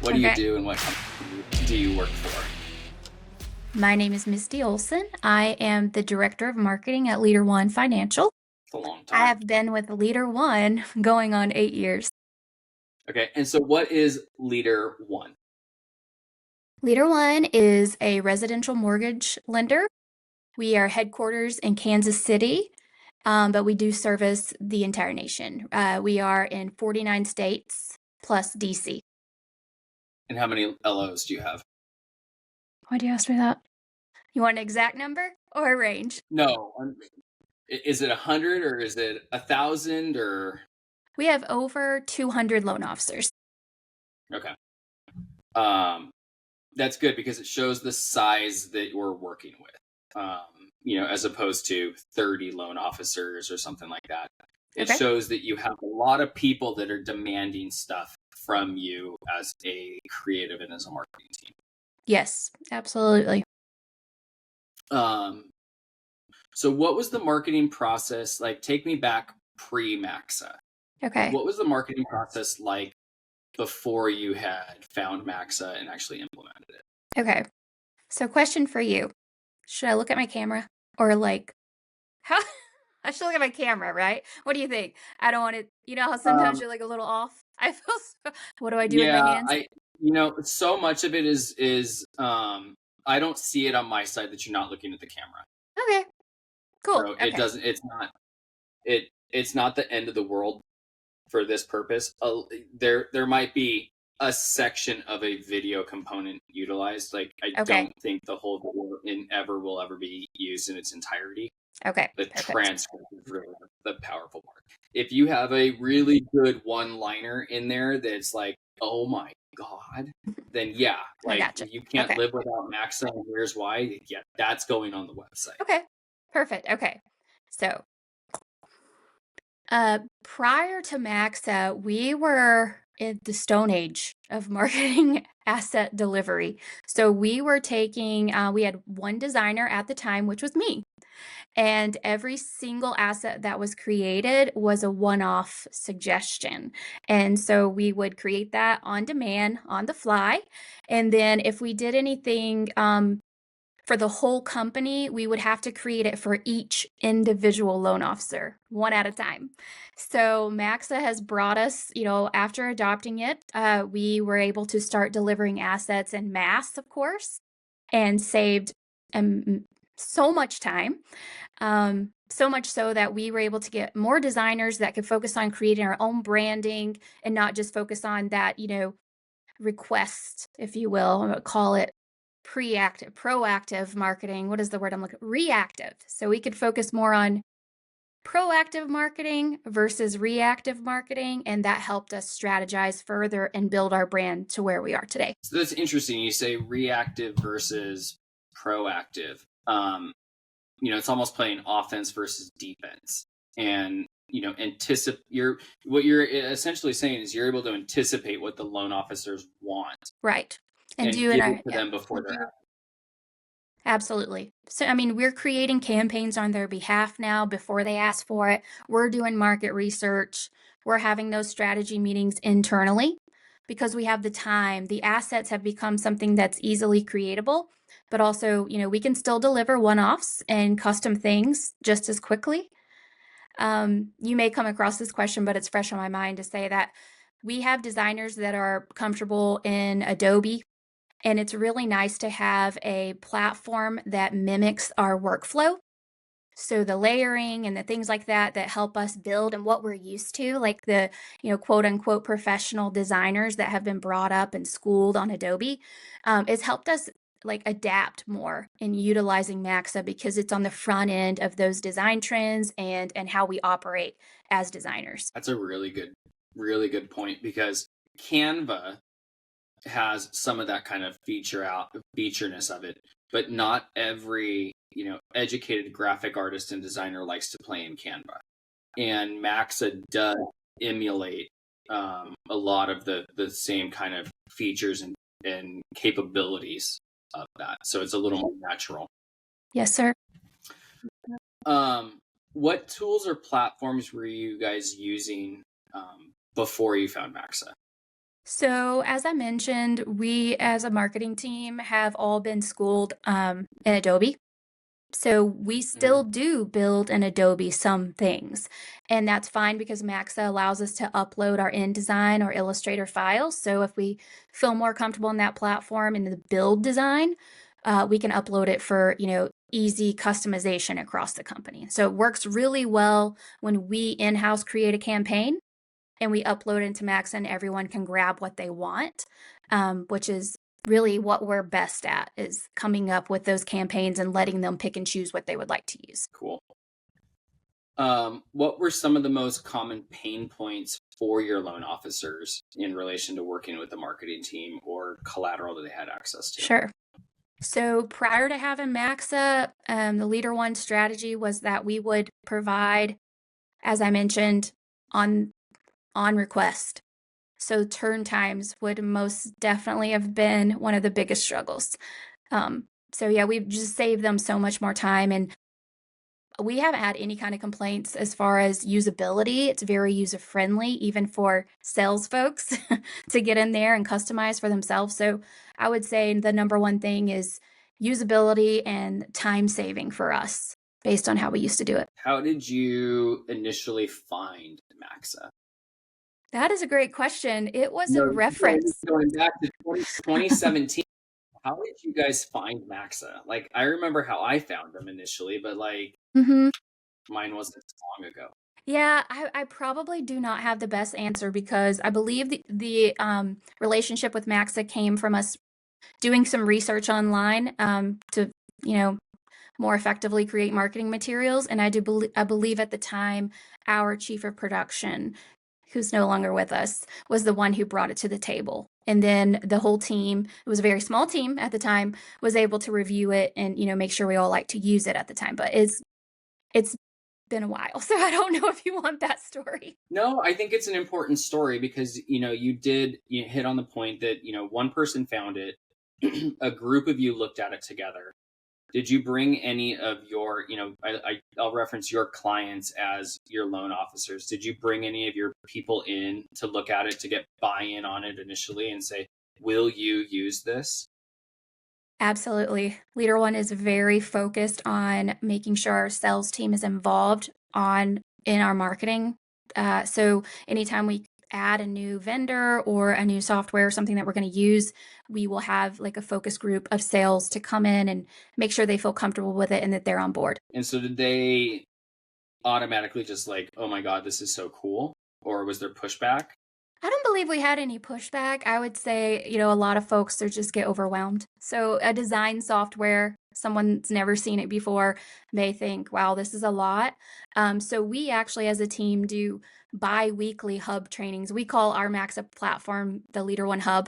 What do you do and what company do you work for? My name is Misty Olson. I am the Director of Marketing at LeaderOne Financial. It's a long I time. have been with LeaderOne going on 8 years. Okay. And so what is LeaderOne? LeaderOne is a residential mortgage lender. We are headquarters in Kansas City, but we do service the entire nation. We are in 49 states plus DC. And how many LOs do you have? Why do you ask me that? You want an exact number or a range? No. Is it 100 or is it 1,000 or? We have over 200 loan officers. Okay. That's good because it shows the size that we're working with. As opposed to 30 loan officers or something like that. It Okay. shows that you have a lot of people that are demanding stuff from you as a creative and as a marketing team. Yes, absolutely. So what was the marketing process like? Take me back pre-Maxa. Okay. What was the marketing process like before you had found Maxa and actually implemented it? Okay. So question for you. Should I look at my camera or how I should look at my camera, right? What do you think? I don't want to, how sometimes you're like a little off. I feel what do I do with my Yeah, hands? so much of it is I don't see it on my side that you're not looking at the camera. Okay. Cool. So Okay. it's not the end of the world for this purpose. There might be a section of a video component utilized. Like I don't think the whole video will ever be used in its entirety. Okay. The Perfect. transcript is really the powerful part. If you have a really good one-liner in there that's like, oh my God, then yeah, like gotcha. you can't live without Maxa, and here's why. Yeah, that's going on the website. Okay. Perfect. Okay. So prior to Maxa, we were in the stone age of marketing asset delivery. So we were taking, we had one designer at the time, which was me. And every single asset that was created was a one-off suggestion. And so we would create that on demand, on the fly. And then if we did anything for the whole company, we would have to create it for each individual loan officer, one at a time. So Maxa has brought us, after adopting it, we were able to start delivering assets en masse, of course, and saved so much time. So much so that we were able to get more designers that could focus on creating our own branding and not just focus on that, request, if you will. I'm going to call it proactive marketing. What is the word I'm looking? Reactive. So we could focus more on proactive marketing versus reactive marketing, and that helped us strategize further and build our brand to where we are today. So that's interesting. You say reactive versus proactive. It's almost playing offense versus defense. And what you're essentially saying is you're able to anticipate what the loan officers want. Right. And do give it to them before they're out. Absolutely. So, we're creating campaigns on their behalf now before they ask for it. We're doing market research. We're having those strategy meetings internally because we have the time. The assets have become something that's easily creatable, but also, we can still deliver one-offs and custom things just as quickly. You may come across this question, but it's fresh on my mind to say that we have designers that are comfortable in Adobe, and it's really nice to have a platform that mimics our workflow. So the layering and the things like that help us build and what we're used to, like the, quote unquote professional designers that have been brought up and schooled on Adobe, it's helped us adapt more in utilizing Maxa because it's on the front end of those design trends and how we operate as designers. That's a really good point because Canva has some of that kind of featureness of it, but not every educated graphic artist and designer likes to play in Canva, and Maxa does emulate a lot of the same kind of features and capabilities of that, so it's a little more natural. Yes, sir. What tools or platforms were you guys using before you found Maxa? So, as I mentioned, we as a marketing team have all been schooled in Adobe. So we Mhm. still do build in Adobe some things, and that's fine because Maxa allows us to upload our InDesign or Illustrator files. So if we feel more comfortable in that platform in the build design, we can upload it for, easy customization across the company. So it works really well when we in-house create a campaign and we upload it into Maxa and everyone can grab what they want, which is really what we're best at, is coming up with those campaigns and letting them pick and choose what they would like to use. Cool. What were some of the most common pain points for your loan officers in relation to working with the marketing team or collateral that they had access to? Sure. So prior to having Maxa, the LeaderOne strategy was that we would provide, as I mentioned, on on request. So turn times would most definitely have been one of the biggest struggles. So yeah, we've just saved them so much more time, and we haven't had any kind of complaints as far as usability. It's very user friendly, even for sales folks to get in there and customize for themselves. So I would say the number one thing is usability and time saving for us based on how we used to do it. How did you initially find Maxa? That is a great question. It was No, a reference. going back to 2017. How did you guys find Maxa? Like, I remember how I found them initially, but like Mhm. mine wasn't so long ago. Yeah, I probably do not have the best answer because I believe the relationship with Maxa came from us doing some research online to, you know, more effectively create marketing materials. And I believe at the time our chief of production, who's no longer with us, was the one who brought it to the table. And then the whole team, it was a very small team at the time, was able to review it and, make sure we all like to use it at the time. But it's been a while, so I don't know if you want that story. No, I think it's an important story because you hit on the point that one person found it, a group of you looked at it together. Did you bring any of your, I'll reference your clients as your loan officers. Did you bring any of your people in to look at it to get buy-in on it initially and say, will you use this? Absolutely. Leader One is very focused on making sure our sales team is involved in our marketing. So anytime we add a new vendor or a new software, something that we're going to use, we will have like a focus group of sales to come in and make sure they feel comfortable with it and that they're on board. And so did they automatically just like, oh my God, this is so cool? Or was there pushback? I don't believe we had any pushback. I would say, a lot of folks they just get overwhelmed. So a design software, someone's never seen it before, may think, wow, this is a lot. So we actually as a team do bi-weekly hub trainings. We call our Maxa platform the Leader One Hub.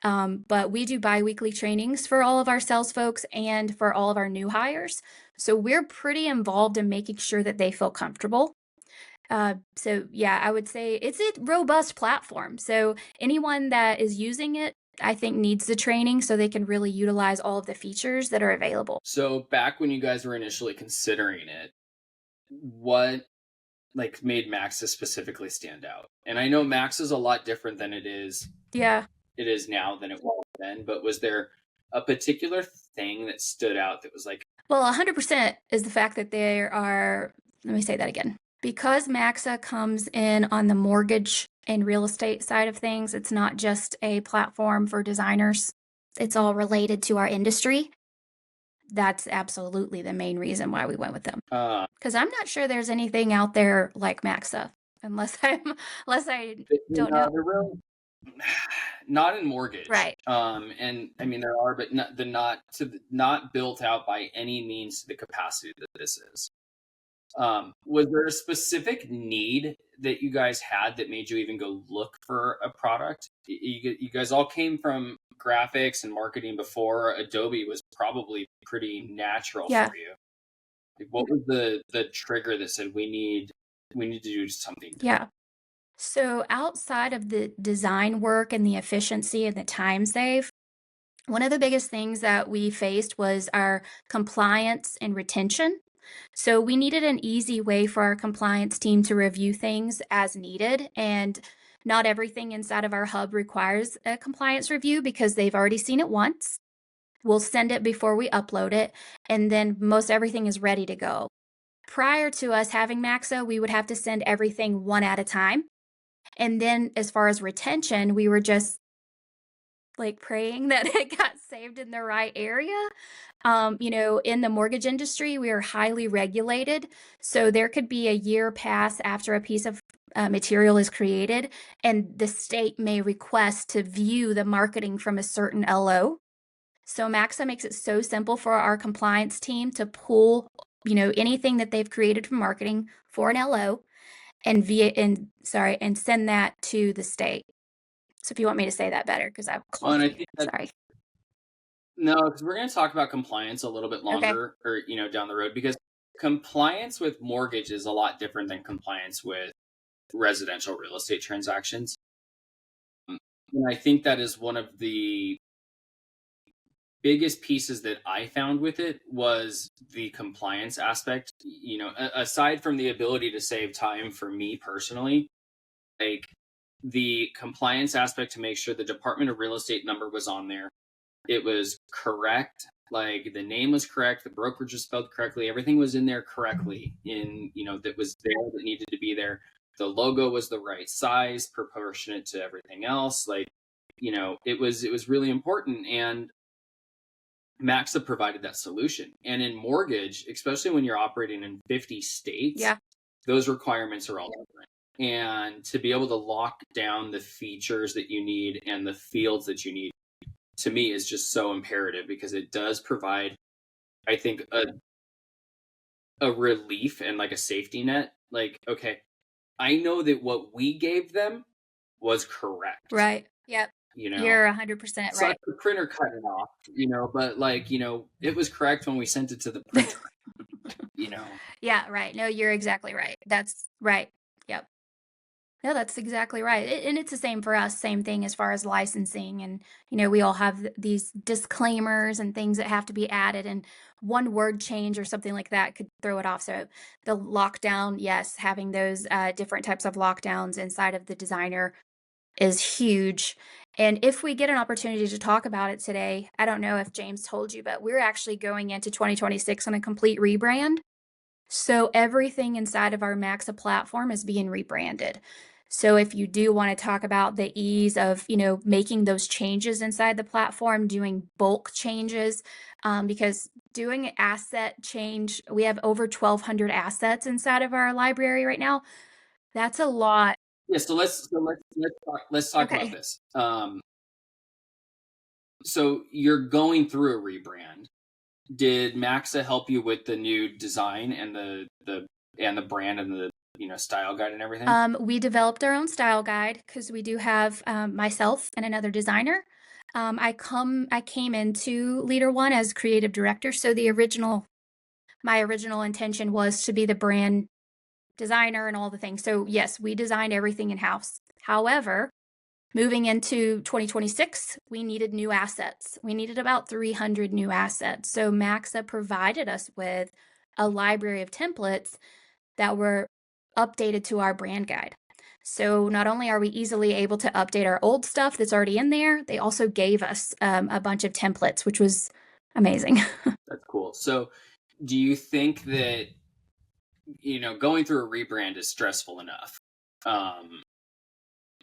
But we do bi-weekly trainings for all of our sales folks and for all of our new hires. So we're pretty involved in making sure that they feel comfortable. So yeah, I would say it's a robust platform. So anyone that is using it, I think needs the training so they can really utilize all of the features that are available. So back when you guys were initially considering it, what like made Maxa specifically stand out? And I know Max is a lot different than Yeah. it is now than it was then, but was there a particular thing that stood out that was like, Well, 100% is the fact that there are, let me say that again. Because Maxa comes in on the mortgage and real estate side of things, it's not just a platform for designers. It's all related to our industry. That's absolutely the main reason why we went with them. Because I'm not sure there's anything out there like Maxa, unless I don't know. they're really not in mortgage. Right. And I mean there are, but not built out by any means to the capacity that this is. Was there a specific need that you guys had that made you even go look for a product? You guys all came from graphics and marketing before. Adobe was probably pretty natural Yeah. for you. Like, what was the trigger that said we need to do something different? Yeah. So outside of the design work and the efficiency and the time save, one of the biggest things that we faced was our compliance and retention. So we needed an easy way for our compliance team to review things as needed and Not everything inside of our hub requires a compliance review because they've already seen it once. We'll send it before we upload it, and then most everything is ready to go. Prior to us having Maxa, we would have to send everything one at a time. And then as far as retention, we were just like praying that it got saved in the right area. In the mortgage industry, we are highly regulated. So there could be a year pass after a piece of material is created, and the state may request to view the marketing from a certain LO. So Maxa makes it so simple for our compliance team to pull, anything that they've created from marketing for an LO and send that to the state. So if you want me to say that better, because I'm Well, and I clunky. think that Sorry. no, because we're going to talk about compliance a little bit Okay. longer, or down the road, because compliance with mortgage is a lot different than compliance with residential real estate transactions. And I think that is one of the biggest pieces that I found with it was the compliance aspect. Aside from the ability to save time for me personally, like the compliance aspect to make sure the Department of Real Estate number was on there. It was correct. Like the name was correct. The brokerage was spelled correctly. Everything was in there correctly that was there that needed to be there. The logo was the right size, proportionate to everything else. Like, it was really important. And Maxa provided that solution. And in mortgage, especially when you're operating in 50 states, those requirements are all different. And to be able to lock down the features that you need and the fields that you need, to me, is just so imperative, because it does provide, I think, a relief and like a safety net. Like, okay, I know that what we gave them was correct. Right. Yep. You're 100% So right. the printer cut it off, but it was correct when we sent it to the printer. Yeah, right. No, you're exactly right. That's right. Yep. No, that's exactly right. And it's the same for us, same thing as far as licensing. And, we all have these disclaimers and things that have to be added, and one word change or something like that could throw it off. So the lockdown, yes, having those different types of lockdowns inside of the designer is huge. And if we get an opportunity to talk about it today, I don't know if James told you, but we're actually going into 2026 on a complete rebrand. So everything inside of our Maxa platform is being rebranded. So if you do want to talk about the ease of, making those changes inside the platform, doing bulk changes, because doing asset change, we have over 1,200 assets inside of our library right now. That's a lot. Yeah. So let's talk about this. So you're going through a rebrand. Did Maxa help you with the new design and the brand and the style guide and everything? We developed our own style guide because we do have myself and another designer. I came into LeaderOne as creative director, so my original intention was to be the brand designer and all the things. So yes, we designed everything in house. However, moving into 2026, we needed new assets. We needed about 300 new assets. So Maxa provided us with a library of templates that were updated to our brand guide. So not only are we easily able to update our old stuff that's already in there, they also gave us a bunch of templates, which was amazing. That's cool. So do you think that, going through a rebrand is stressful enough?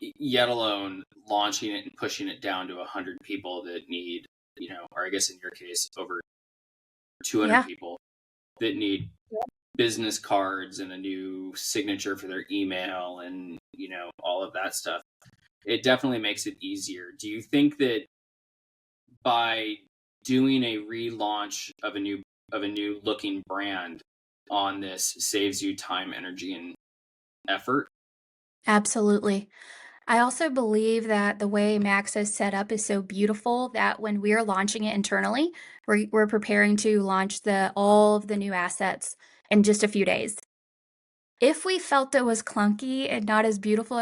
Yet alone launching it and pushing it down to 100 people that need, or I guess in your case, over 200 people that need business cards and a new signature for their email and, all of that stuff. It definitely makes it easier. Do you think that by doing a relaunch of a new looking brand on this saves you time, energy, and effort? Absolutely. I also believe that the way Max is set up is so beautiful that when we're launching it internally, we're preparing to launch all of the new assets in just a few days. If we felt it was clunky and not as beautiful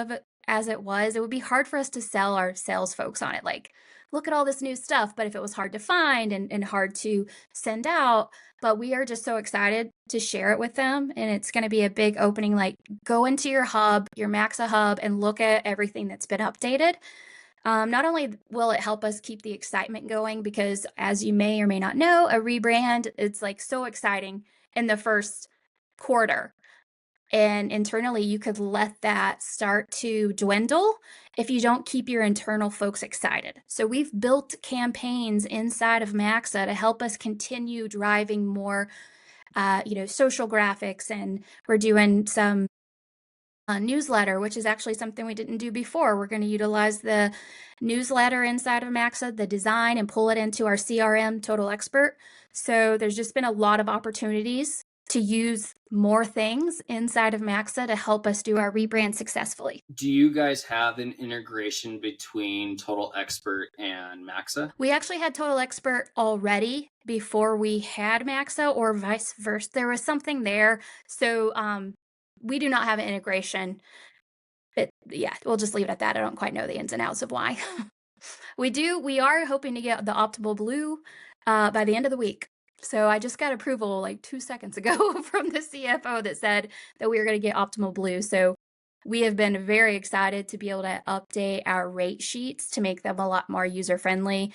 as it was, it would be hard for us to sell our sales folks on it. Like, look at all this new stuff. But if it was hard to find and hard to send out, but we are just so excited to share it with them. And it's going to be a big opening. Like, go into your hub, your Maxa hub, and look at everything that's been updated. Not only will it help us keep the excitement going, because as you may or may not know, a rebrand, it's like so exciting in the first quarter. And internally, you could let that start to dwindle if you don't keep your internal folks excited. So we've built campaigns inside of Maxa to help us continue driving more, social graphics, and we're doing some newsletter, which is actually something we didn't do before. We're going to utilize the newsletter inside of Maxa, the design, and pull it into our CRM Total Expert. So there's just been a lot of opportunities to use more things inside of Maxa to help us do our rebrand successfully. Do you guys have an integration between Total Expert and Maxa? We actually had Total Expert already before we had Maxa, or vice versa. There was something there. So we do not have an integration. Yeah, we'll just leave it at that. I don't quite know the ins and outs of why. We are hoping to get the optimal blue by the end of the week. So I just got approval like 2 seconds ago from the CFO that said that we were going to get optimal blue. So we have been very excited to be able to update our rate sheets to make them a lot more user friendly.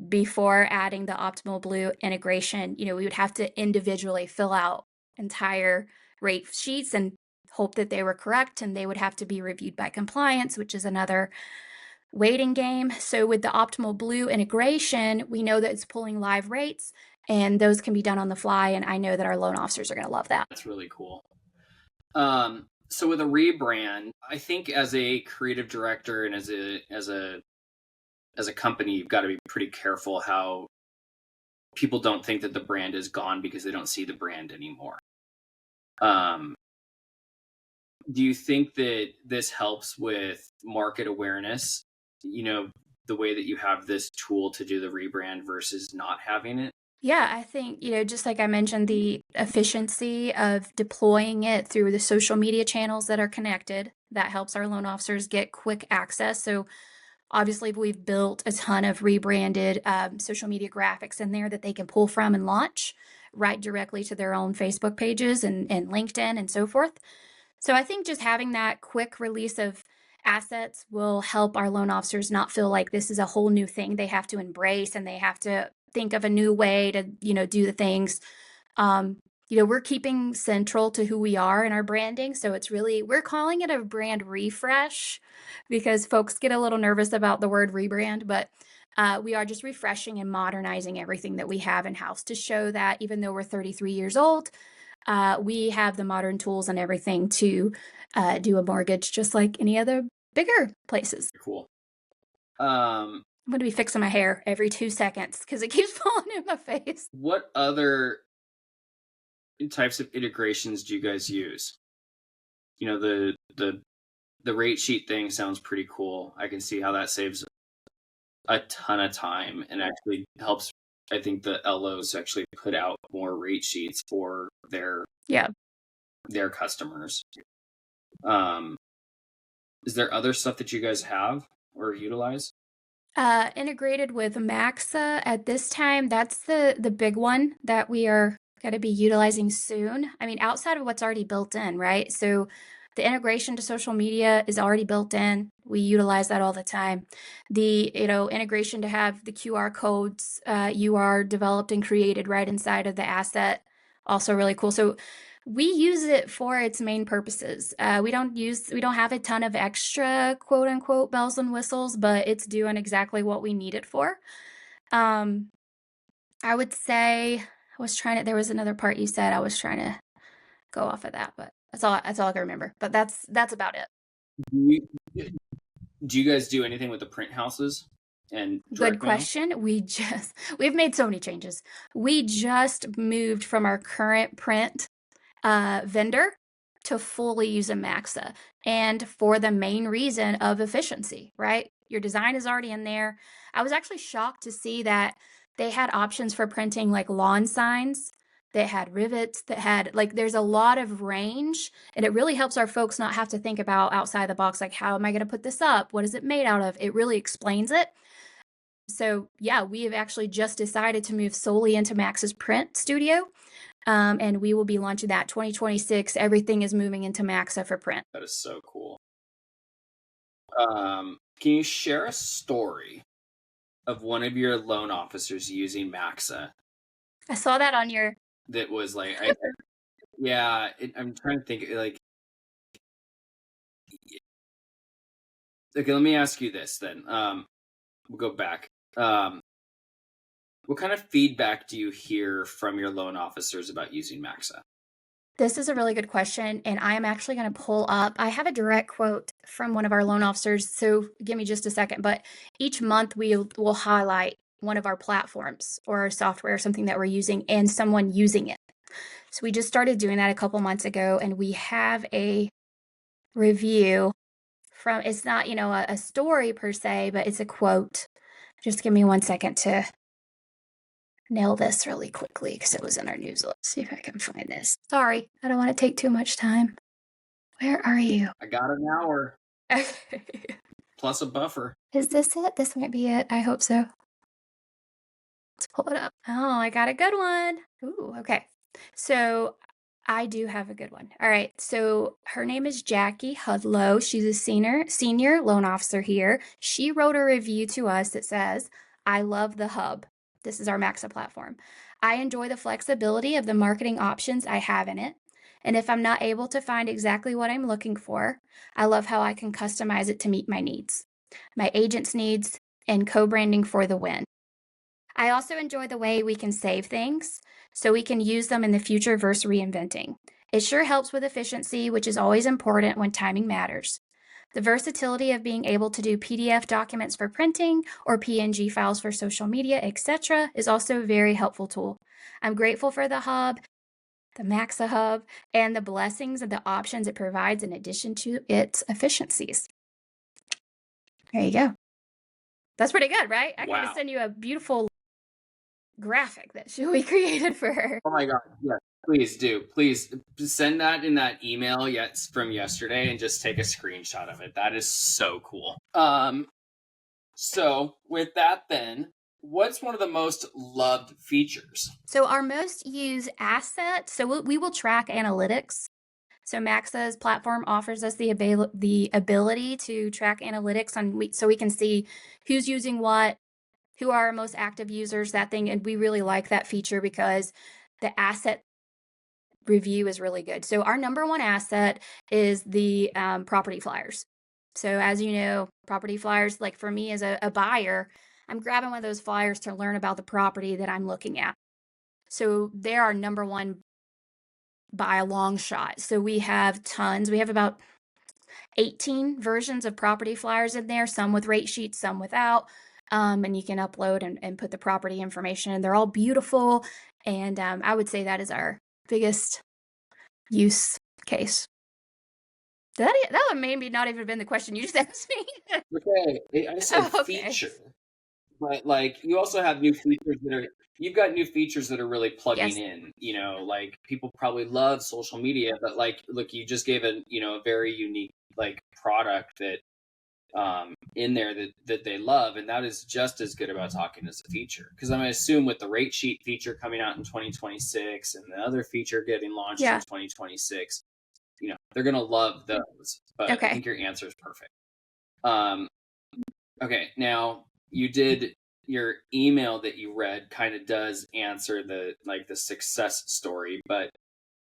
Before adding the optimal blue integration, we would have to individually fill out entire rate sheets and hope that they were correct, and they would have to be reviewed by compliance, which is another waiting game. So with the optimal blue integration, we know that it's pulling live rates, and those can be done on the fly. And I know that our loan officers are going to love that. That's really cool. So with a rebrand, I think as a creative director and as a company, you've got to be pretty careful how people don't think that the brand is gone because they don't see the brand anymore. Do you think that this helps with market awareness? The way that you have this tool to do the rebrand versus not having it? Yeah, I think, just like I mentioned, the efficiency of deploying it through the social media channels that are connected, that helps our loan officers get quick access. So obviously, we've built a ton of rebranded social media graphics in there that they can pull from and launch right directly to their own Facebook pages and LinkedIn and so forth. So I think just having that quick release of assets will help our loan officers not feel like this is a whole new thing they have to embrace and they have to think of a new way to, do the things. We're keeping central to who we are in our branding. So we're calling it a brand refresh because folks get a little nervous about the word rebrand, but we are just refreshing and modernizing everything that we have in-house to show that even though we're 33 years old, we have the modern tools and everything to do a mortgage just like any other bigger places. Cool. I'm going to be fixing my hair every 2 seconds because it keeps falling in my face. What other types of integrations do you guys use? The rate sheet thing sounds pretty cool. I can see how that saves a ton of time and actually helps, I think, the LOs actually put out more rate sheets for their customers. Is there other stuff that you guys have or utilize? Integrated with Maxa at this time, that's the big one that we are going to be utilizing soon. I mean, outside of what's already built in, right? So the integration to social media is already built in. We utilize that all the time. The integration to have the QR codes you are developed and created right inside of the asset, also really cool. So we use it for its main purposes. We don't have a ton of extra quote unquote bells and whistles, but it's doing exactly what we need it for. I would say there was another part you said, I was trying to go off of that, but that's all I can remember. But that's about it. Do you guys do anything with the print houses? And good question. We've made so many changes. We just moved from our current print vendor to fully use a Maxa, and for the main reason of efficiency, right? Your design is already in there. I was actually shocked to see that they had options for printing like lawn signs that had rivets, that had like there's a lot of range, and it really helps our folks not have to think about outside the box, like how am I going to put this up? What is it made out of? It really explains it. So yeah, we have actually just decided to move solely into Max's print studio. And we will be launching that 2026. Everything is moving into Maxa for print. That is so cool. Can you share a story of one of your loan officers using Maxa I saw that on your. that was like, yeah, I'm trying to think, like, okay, let me ask you this then. We'll go back. What kind of feedback do you hear from your loan officers about using Maxa? This is a really good question, and I am actually going to pull up. I have a direct quote from one of our loan officers, so give me just a second. But each month we will highlight one of our platforms or our software or something that we're using and someone using it. So we just started doing that a couple months ago, and we have a review from, it's not, a story per se, but it's a quote. Just give me 1 second to nail this really quickly because it was in our news. Let's see if I can find this. Sorry, I don't want to take too much time. Where are you? I got an hour Okay. plus a buffer. Is this it? This might be it. I hope so. Let's pull it up. Oh, I got a good one. Ooh, okay. So I do have a good one. All right. So her name is Jackie Hudlow. She's a senior loan officer here. She wrote a review to us that says, I love the hub. This is our Maxa platform. I enjoy the flexibility of the marketing options I have in it. And if I'm not able to find exactly what I'm looking for, I love how I can customize it to meet my needs, my agent's needs, and co-branding for the win. I also enjoy the way we can save things so we can use them in the future versus reinventing. It sure helps with efficiency, which is always important when timing matters. The versatility of being able to do PDF documents for printing or PNG files for social media, etc., is also a very helpful tool. I'm grateful for the hub, the Maxa hub, and the blessings of the options it provides in addition to its efficiencies. There you go. That's pretty good, right? I can even send you a beautiful graphic that we created for her. Oh my God. Yes. Please do. Please send that in that email from yesterday and just take a screenshot of it. That is so cool. So with that then, what's one of the most loved features? So our most used asset, so we will track analytics. So Maxa's platform offers us the ability to track analytics so we can see who's using what, who are our most active users, that thing. And we really like that feature because the asset review is really good. So our number one asset is the property flyers. So as you know, property flyers, like for me as a buyer, I'm grabbing one of those flyers to learn about the property that I'm looking at. So they're our number one by a long shot. So we have tons. We have about 18 versions of property flyers in there, some with rate sheets, some without. And you can upload and put the property information, and they're all beautiful. And I would say that is our biggest use case. That would maybe not even been the question you just asked me. Okay, I said feature, but like you also have new features you've got new features that are really plugging in. Like people probably love social media, but like, look, you just gave a very unique like product that in there that they love, and that is just as good about talking as a feature. Because I'm gonna assume with the rate sheet feature coming out in 2026 and the other feature getting launched in 2026, they're gonna love those. But I think your answer is perfect. Okay, now your email that you read kind of does answer the success story, but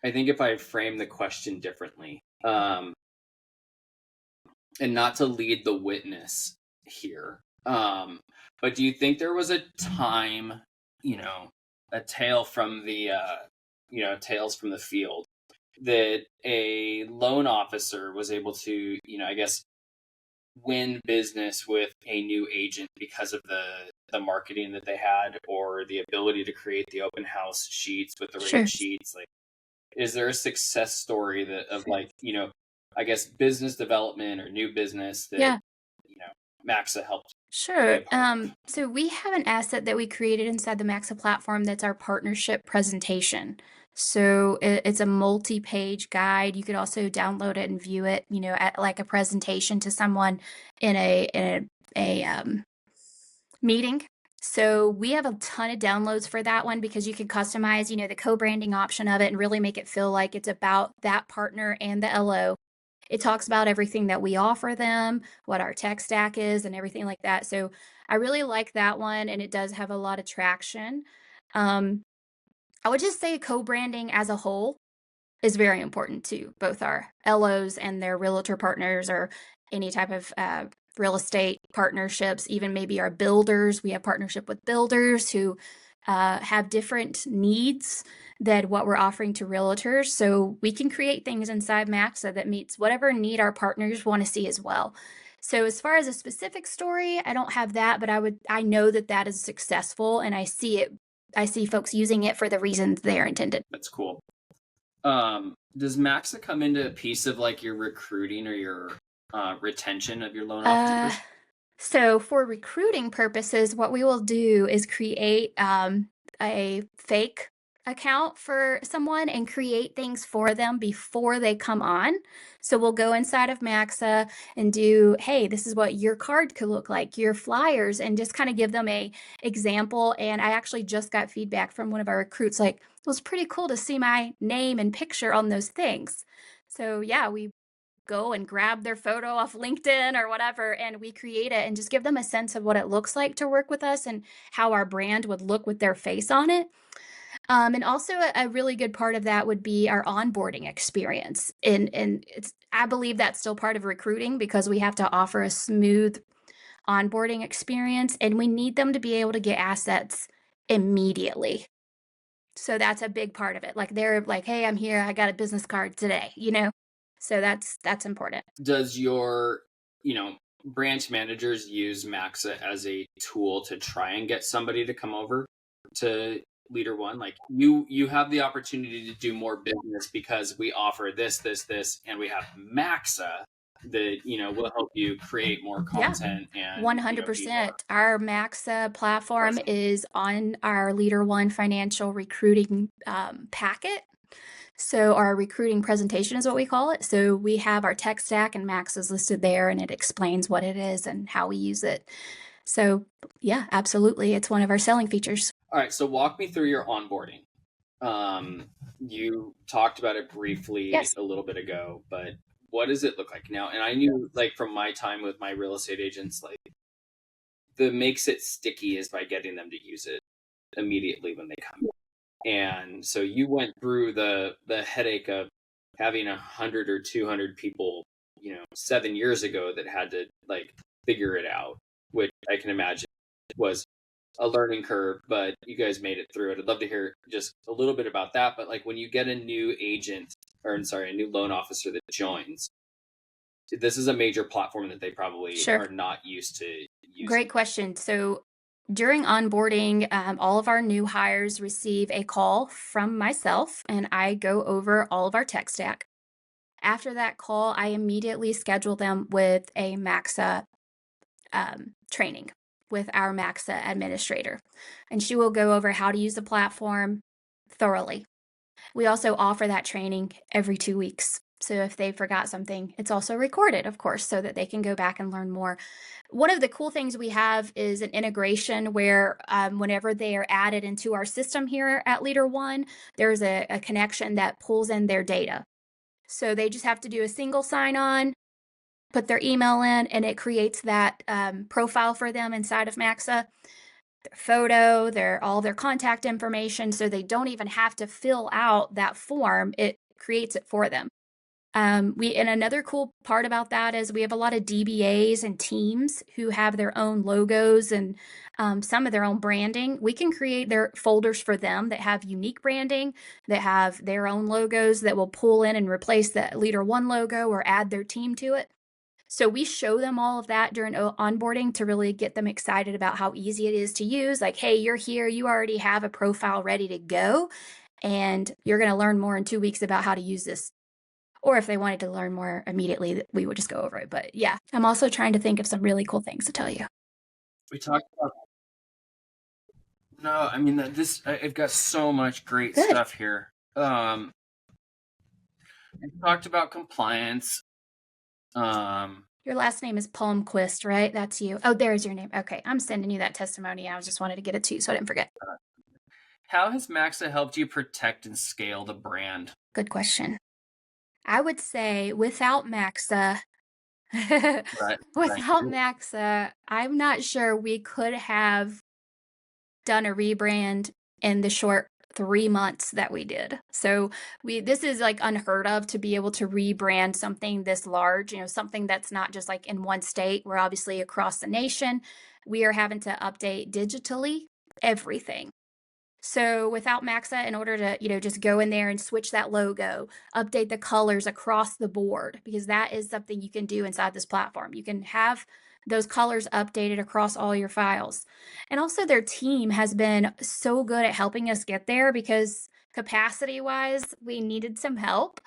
I think if I frame the question differently, and not to lead the witness here, but do you think there was a time, a tale from the tales from the field, that a loan officer was able to, I guess, win business with a new agent because of the marketing that they had, or the ability to create the open house sheets with the rate sheets? Like, is there a success story of like, I guess business development or new business that Maxa helped Sure. a part of? So we have an asset that we created inside the Maxa platform that's our partnership presentation. So it's a multi-page guide. You could also download it and view it, at like a presentation to someone in a meeting. So we have a ton of downloads for that one because you can customize, the co-branding option of it and really make it feel like it's about that partner and the LO. It talks about everything that we offer them, what our tech stack is, and everything like that. So I really like that one, and it does have a lot of traction. Um, I would just say co-branding as a whole is very important to both our LOs and their realtor partners or any type of real estate partnerships, even maybe our builders. We have partnership with builders who have different needs than what we're offering to realtors. So we can create things inside Maxa that meets whatever need our partners want to see as well. So as far as a specific story, I don't have that, but I know that that is successful, and I see it. I see folks using it for the reasons they are intended. That's cool. Does Maxa come into a piece of like your recruiting or your retention of your loan officers? So for recruiting purposes, what we will do is create a fake account for someone and create things for them before they come on. So we'll go inside of Maxa and do, hey, this is what your card could look like, your flyers, and just kind of give them a example. And I actually just got feedback from one of our recruits, like, it was pretty cool to see my name and picture on those things. So yeah, we go and grab their photo off LinkedIn or whatever, and we create it and just give them a sense of what it looks like to work with us and how our brand would look with their face on it. And also a really good part of that would be our onboarding experience. And I believe that's still part of recruiting because we have to offer a smooth onboarding experience, and we need them to be able to get assets immediately. So that's a big part of it. Like they're like, hey, I'm here, I got a business card today. So that's important. Does your, branch managers use Maxa as a tool to try and get somebody to come over to LeaderOne? Like you have the opportunity to do more business because we offer this, and we have Maxa that, will help you create more Yeah. content and, be more 100%. Our Maxa platform present. is on our LeaderOne Financial recruiting packet. So our recruiting presentation is what we call it. So we have our tech stack, and Max is listed there, and it explains what it is and how we use it. So yeah, absolutely. It's one of our selling features. All right, so walk me through your onboarding. You talked about it briefly Yes. a little bit ago, but what does it look like now? And I knew, like, from my time with my real estate agents, like, the makes it sticky is by getting them to use it immediately when they come. And so you went through the headache of having 100 or 200 people, 7 years ago that had to like figure it out, which I can imagine was a learning curve, but you guys made it through it. I'd love to hear just a little bit about that. But like when you get a new agent, or I'm sorry, a new loan officer that joins, this is a major platform that they probably Sure. are not used to using. Great question. So during onboarding, all of our new hires receive a call from myself, and I go over all of our tech stack. After that call, I immediately schedule them with a Maxa training with our Maxa administrator, and she will go over how to use the platform thoroughly. We also offer that training every 2 weeks. So if they forgot something, it's also recorded, of course, so that they can go back and learn more. One of the cool things we have is an integration where whenever they are added into our system here at LeaderOne, there's a connection that pulls in their data. So they just have to do a single sign on, put their email in, and it creates that profile for them inside of Maxa, their photo, all their contact information, so they don't even have to fill out that form. It creates it for them. And another cool part about that is we have a lot of DBAs and teams who have their own logos and some of their own branding. We can create their folders for them that have unique branding, that have their own logos that will pull in and replace the LeaderOne logo or add their team to it. So we show them all of that during onboarding to really get them excited about how easy it is to use. Like, hey, you're here, you already have a profile ready to go, and you're going to learn more in 2 weeks about how to use this. Or if they wanted to learn more immediately, we would just go over it. But yeah, I'm also trying to think of some really cool things to tell you. We talked about no. I mean, I've got so much great Good. stuff here. We talked about compliance. Your last name is Palmquist, right? That's you. Oh, there's your name. Okay, I'm sending you that testimony. I just wanted to get it to you so I didn't forget. How has Maxa helped you protect and scale the brand? Good question. I would say without Maxa, Right. without Maxa, I'm not sure we could have done a rebrand in the short 3 months that we did. So this is like unheard of to be able to rebrand something this large, something that's not just like in one state. We're obviously across the nation. We are having to update digitally everything. So without Maxa, in order to, just go in there and switch that logo, update the colors across the board, because that is something you can do inside this platform. You can have those colors updated across all your files. And also their team has been so good at helping us get there because capacity wise, we needed some help.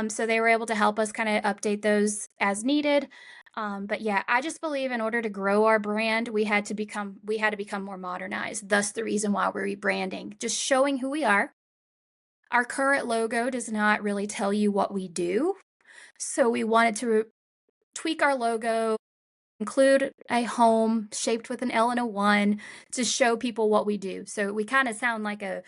So they were able to help us kind of update those as needed. But yeah, I just believe in order to grow our brand, we had to become more modernized. Thus the reason why we're rebranding, just showing who we are. Our current logo does not really tell you what we do. So we wanted to tweak our logo, include a home shaped with an L and a 1 to show people what we do. So we kind of sound like a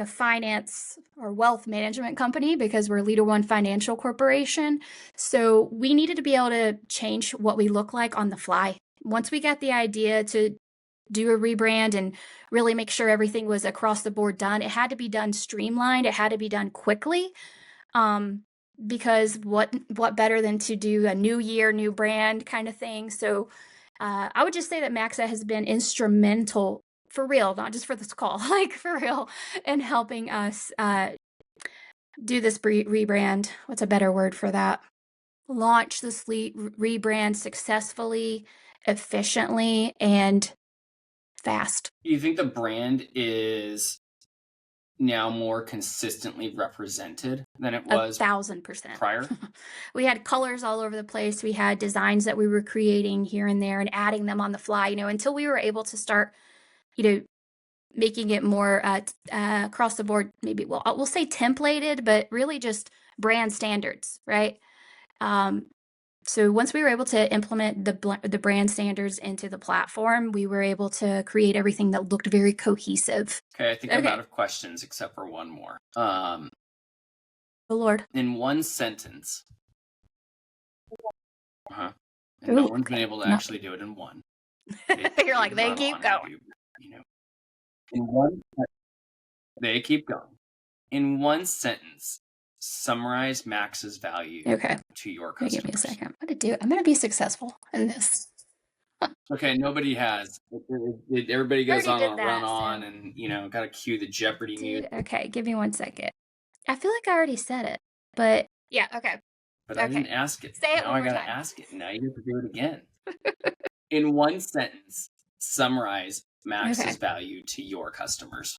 finance or wealth management company because we're LeaderOne Financial Corporation. So we needed to be able to change what we look like on the fly. Once we got the idea to do a rebrand and really make sure everything was across the board done, it had to be done streamlined. It had to be done quickly. Because what better than to do a new year, new brand kind of thing. So I would just say that Maxa has been instrumental for real, not just for this call, like for real, in helping us do this rebrand. What's a better word for that? Launch this rebrand successfully, efficiently, and fast. Do you think the brand is now more consistently represented than it was 1,000% prior? We had colors all over the place. We had designs that we were creating here and there and adding them on the fly, until we were able to start, making it more across the board. Maybe we'll say templated, but really just brand standards, right? So once we were able to implement the brand standards into the platform, we were able to create everything that looked very cohesive. Okay, I think I'm out of questions except for one more. Oh Lord. In one sentence. And no one's been able to actually do it in one. You're like, they keep going. They keep going. In one sentence, summarize Max's value to your customers. Give me a second. I'm going to do it. I'm going to be successful in this. Okay, nobody has. Everybody goes on a run on and, got to cue the Jeopardy music. Okay, give me 1 second. I feel like I already said it, but yeah, okay. But I didn't ask it. Say it now one I more got to time. ask it. Now you have to do it again. In one sentence, summarize Max's value to your customers.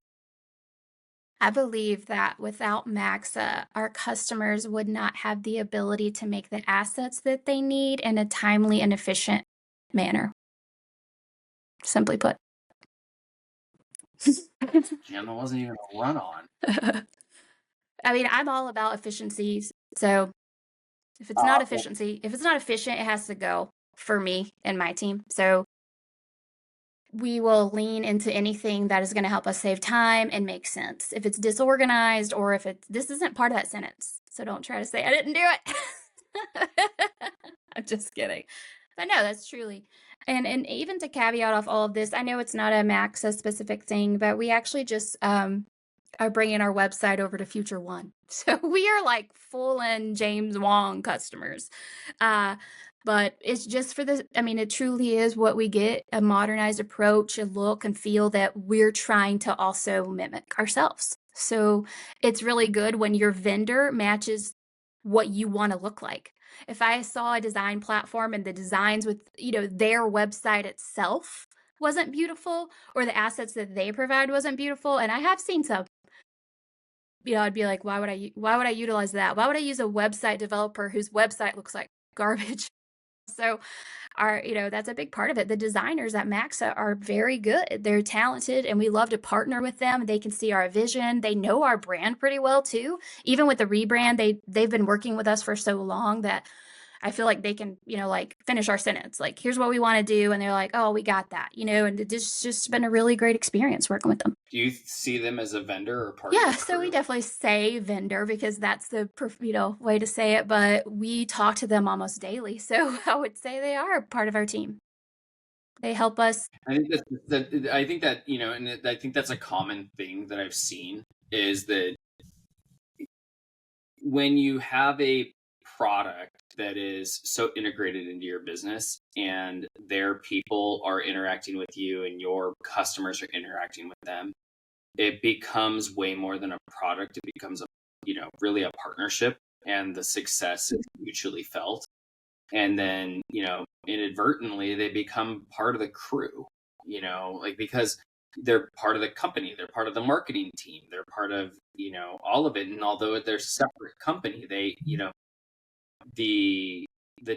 I believe that without Maxa, our customers would not have the ability to make the assets that they need in a timely and efficient manner. Simply put. Jim, that wasn't even a run on. I mean, I'm all about efficiencies. So if it's not efficient, it has to go for me and my team. So we will lean into anything that is going to help us save time and make sense. If it's disorganized or if this isn't part of that sentence. So don't try to say I didn't do it. I'm just kidding. But no, that's truly. And even to caveat off all of this, I know it's not a Maxa specific thing, but we actually just are bringing our website over to Future One. So we are like full in James Wong customers. But it's just for this. I mean, it truly is what we get, a modernized approach, a look and feel that we're trying to also mimic ourselves. So it's really good when your vendor matches what you want to look like. If I saw a design platform and the designs with, their website itself wasn't beautiful or the assets that they provide wasn't beautiful, and I have seen some, I'd be like, why would I utilize that? Why would I use a website developer whose website looks like garbage? So that's a big part of it. The designers at Maxa are very good. They're talented and we love to partner with them. They can see our vision. They know our brand pretty well too. Even with the rebrand, they've been working with us for so long that I feel like they can, like finish our sentence. Like, here's what we want to do. And they're like, oh, we got that, and it's just been a really great experience working with them. Do you see them as a vendor or part of Yeah, your so we crew? definitely say vendor because that's the way to say it, but we talk to them almost daily. So I would say they are part of our team. They help us. I think that, and I think that's a common thing that I've seen is that when you have a product that is so integrated into your business and their people are interacting with you and your customers are interacting with them, it becomes way more than a product. It becomes really a partnership, and the success is mutually felt. And then, inadvertently they become part of the crew, like, because they're part of the company, they're part of the marketing team, they're part of, all of it. And although they're separate company, they, the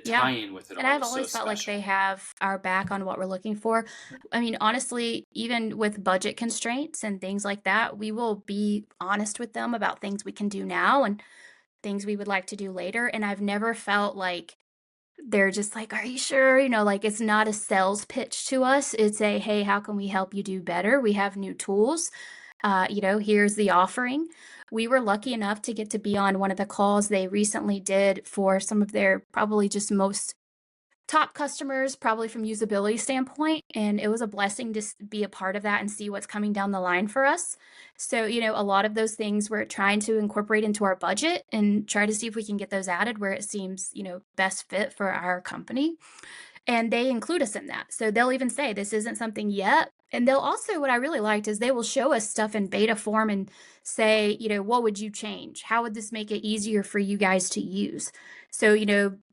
Yeah. tie-in with it And all I've is so always felt like special. they have our back on what we're looking for. I mean, honestly, even with budget constraints and things like that, we will be honest with them about things we can do now and things we would like to do later. And I've never felt like they're just like, are you sure? Like, it's not a sales pitch to us. It's a, hey, how can we help you do better? We have new tools. Here's the offering. We were lucky enough to get to be on one of the calls they recently did for some of their probably just most top customers, probably from usability standpoint. And it was a blessing to be a part of that and see what's coming down the line for us. So, a lot of those things we're trying to incorporate into our budget and try to see if we can get those added where it seems, best fit for our company. And they include us in that. So they'll even say this isn't something yet. And they'll also, what I really liked is they will show us stuff in beta form and say, what would you change? How would this make it easier for you guys to use? So,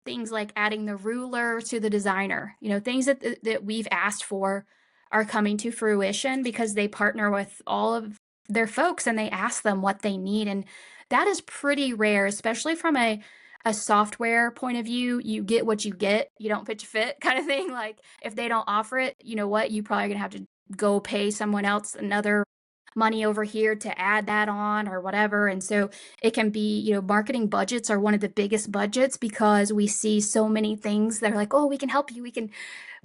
things like adding the ruler to the designer, things that we've asked for are coming to fruition because they partner with all of their folks and they ask them what they need. And that is pretty rare, especially from a software point of view. You get what you get, you don't pitch a fit kind of thing. Like, if they don't offer it, you know what, you probably gonna have to go pay someone else another money over here to add that on or whatever. And so it can be, marketing budgets are one of the biggest budgets because we see so many things that are like, oh, we can help you,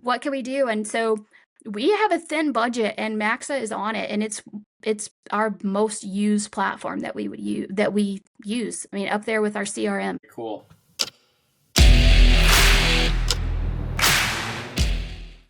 what can we do? And so we have a thin budget and Maxa is on it, and it's our most used platform that we use. I mean, up there with our CRM. Cool.